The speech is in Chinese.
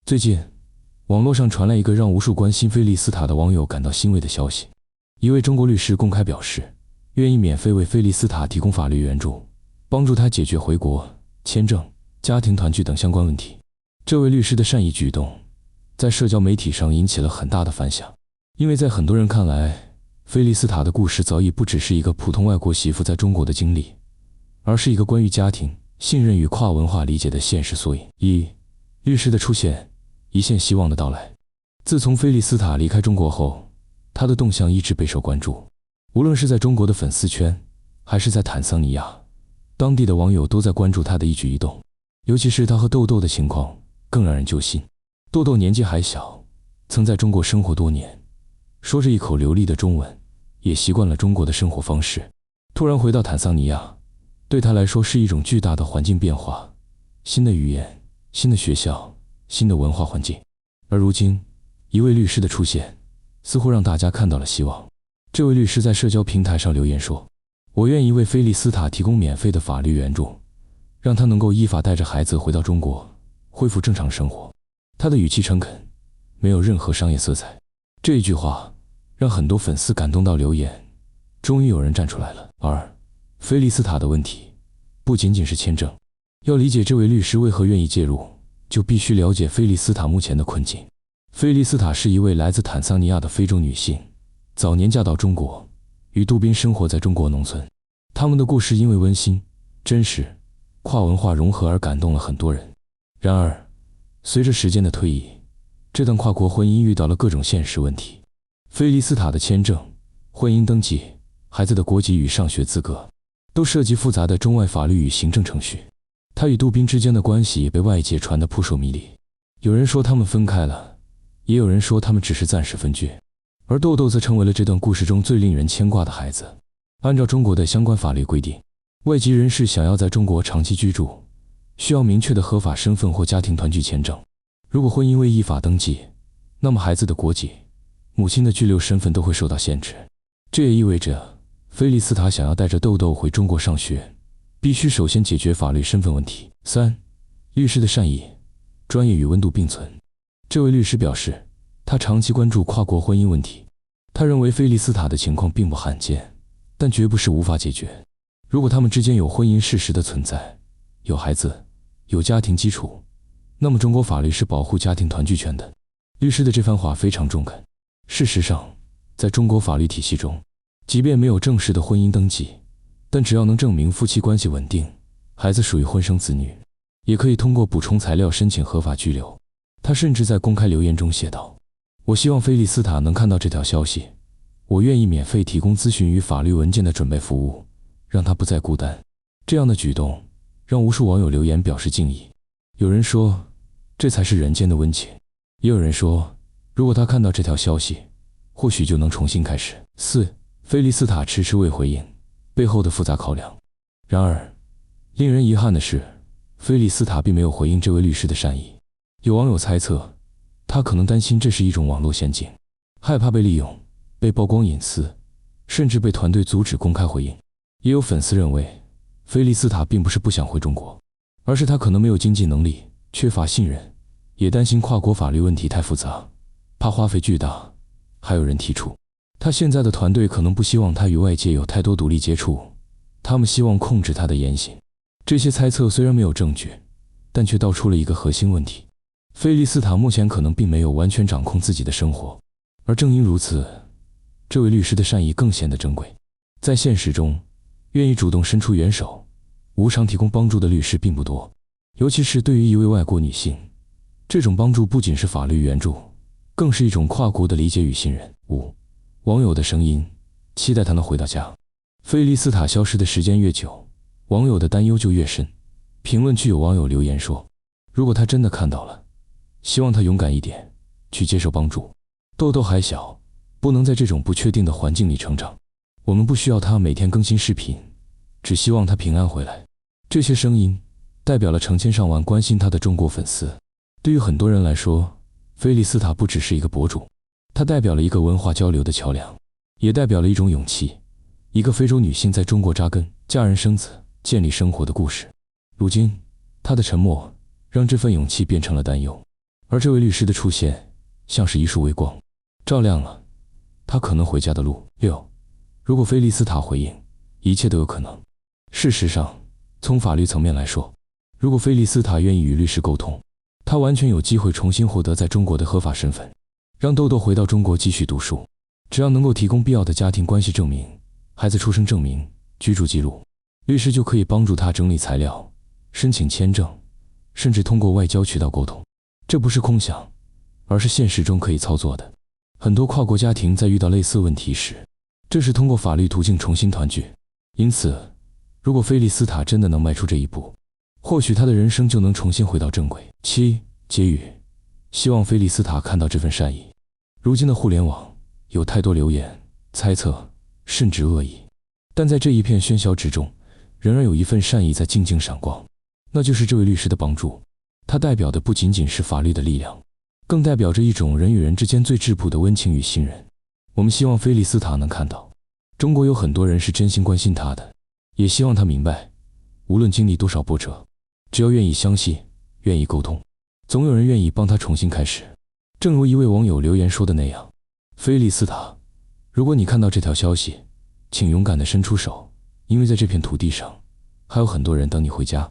最近，网络上传来一个让无数关心菲利斯塔的网友感到欣慰的消息。一位中国律师公开表示，愿意免费为菲利斯塔提供法律援助，帮助他解决回国、签证、家庭团聚等相关问题。这位律师的善意举动，在社交媒体上引起了很大的反响。因为在很多人看来，菲利斯塔的故事早已不只是一个普通外国媳妇在中国的经历，而是一个关于家庭、信任与跨文化理解的现实缩影。律师的出现，一线希望的到来。自从菲利斯塔离开中国后，他的动向一直备受关注，无论是在中国的粉丝圈，还是在坦桑尼亚，当地的网友都在关注他的一举一动。尤其是他和豆豆的情况更让人揪心。豆豆年纪还小，曾在中国生活多年，说着一口流利的中文，也习惯了中国的生活方式。突然回到坦桑尼亚，对他来说是一种巨大的环境变化，新的语言、新的学校、新的文化环境。而如今，一位律师的出现，似乎让大家看到了希望。这位律师在社交平台上留言说：“我愿意为菲利斯塔提供免费的法律援助，让他能够依法带着孩子回到中国，恢复正常生活。”他的语气诚恳，没有任何商业色彩。这一句话让很多粉丝感动到留言，终于有人站出来了。而菲利斯塔的问题不仅仅是签证，要理解这位律师为何愿意介入，就必须了解菲利斯塔目前的困境。菲利斯塔是一位来自坦桑尼亚的非洲女性，早年嫁到中国，与杜宾生活在中国农村。他们的故事因为温馨、真实、跨文化融合而感动了很多人。然而，随着时间的推移，这段跨国婚姻遇到了各种现实问题。菲利斯塔的签证、婚姻登记、孩子的国籍与上学资格，都涉及复杂的中外法律与行政程序。她与杜宾之间的关系也被外界传得扑朔迷离，有人说他们分开了，也有人说他们只是暂时分居。而豆豆则成为了这段故事中最令人牵挂的孩子。按照中国的相关法律规定，外籍人士想要在中国长期居住，需要明确的合法身份或家庭团聚签证。如果婚姻未依法登记，那么孩子的国籍、母亲的居留身份都会受到限制。这也意味着，菲利斯塔想要带着豆豆回中国上学，必须首先解决法律身份问题。3. 律师的善意、专业与温度并存。这位律师表示，他长期关注跨国婚姻问题。他认为菲利斯塔的情况并不罕见，但绝不是无法解决。如果他们之间有婚姻事实的存在，有孩子，有家庭基础，那么中国法律是保护家庭团聚权的。律师的这番话非常中肯。事实上，在中国法律体系中，即便没有正式的婚姻登记，但只要能证明夫妻关系稳定，孩子属于婚生子女，也可以通过补充材料申请合法居留。他甚至在公开留言中写道：“我希望菲利斯塔能看到这条消息，我愿意免费提供咨询与法律文件的准备服务，让他不再孤单。”这样的举动让无数网友留言表示敬意。有人说，这才是人间的温情；也有人说，如果他看到这条消息，或许就能重新开始。4. 菲利斯塔迟迟未回应，背后的复杂考量。然而，令人遗憾的是，菲利斯塔并没有回应这位律师的善意。有网友猜测，他可能担心这是一种网络陷阱，害怕被利用、被曝光隐私，甚至被团队阻止公开回应。也有粉丝认为，菲利斯塔并不是不想回中国，而是他可能没有经济能力，缺乏信任，也担心跨国法律问题太复杂，怕花费巨大。还有人提出，他现在的团队可能不希望他与外界有太多独立接触，他们希望控制他的言行。这些猜测虽然没有证据，但却道出了一个核心问题：菲利斯塔目前可能并没有完全掌控自己的生活。而正因如此，这位律师的善意更显得珍贵。在现实中，愿意主动伸出援手、无偿提供帮助的律师并不多，尤其是对于一位外国女性，这种帮助不仅是法律援助，更是一种跨国的理解与信任。5. 网友的声音，期待他能回到家。菲利斯塔消失的时间越久，网友的担忧就越深。评论区有网友留言说，如果他真的看到了，希望他勇敢一点，去接受帮助。豆豆还小，不能在这种不确定的环境里成长，我们不需要他每天更新视频，只希望他平安回来。这些声音代表了成千上万关心他的中国粉丝。对于很多人来说，菲利斯塔不只是一个博主，他代表了一个文化交流的桥梁，也代表了一种勇气，一个非洲女性在中国扎根、嫁人生子、建立生活的故事。如今，他的沉默让这份勇气变成了担忧。而这位律师的出现，像是一束微光，照亮了他可能回家的路。6. 如果菲利斯塔回应，一切都有可能。事实上，从法律层面来说，如果菲利斯塔愿意与律师沟通，他完全有机会重新获得在中国的合法身份，让豆豆回到中国继续读书。只要能够提供必要的家庭关系证明、孩子出生证明、居住记录，律师就可以帮助他整理材料、申请签证，甚至通过外交渠道沟通。这不是空想，而是现实中可以操作的。很多跨国家庭在遇到类似问题时，这是通过法律途径重新团聚。因此，如果菲利斯塔真的能迈出这一步，或许他的人生就能重新回到正轨。7. 结语，希望菲利斯塔看到这份善意。如今的互联网有太多流言、猜测，甚至恶意，但在这一片喧嚣之中，仍然有一份善意在静静闪光，那就是这位律师的帮助。它代表的不仅仅是法律的力量，更代表着一种人与人之间最质朴的温情与信任。我们希望菲利斯塔能看到，中国有很多人是真心关心他的，也希望他明白，无论经历多少波折，只要愿意相信，愿意沟通，总有人愿意帮他重新开始。正如一位网友留言说的那样，菲利斯塔，如果你看到这条消息，请勇敢地伸出手，因为在这片土地上，还有很多人等你回家。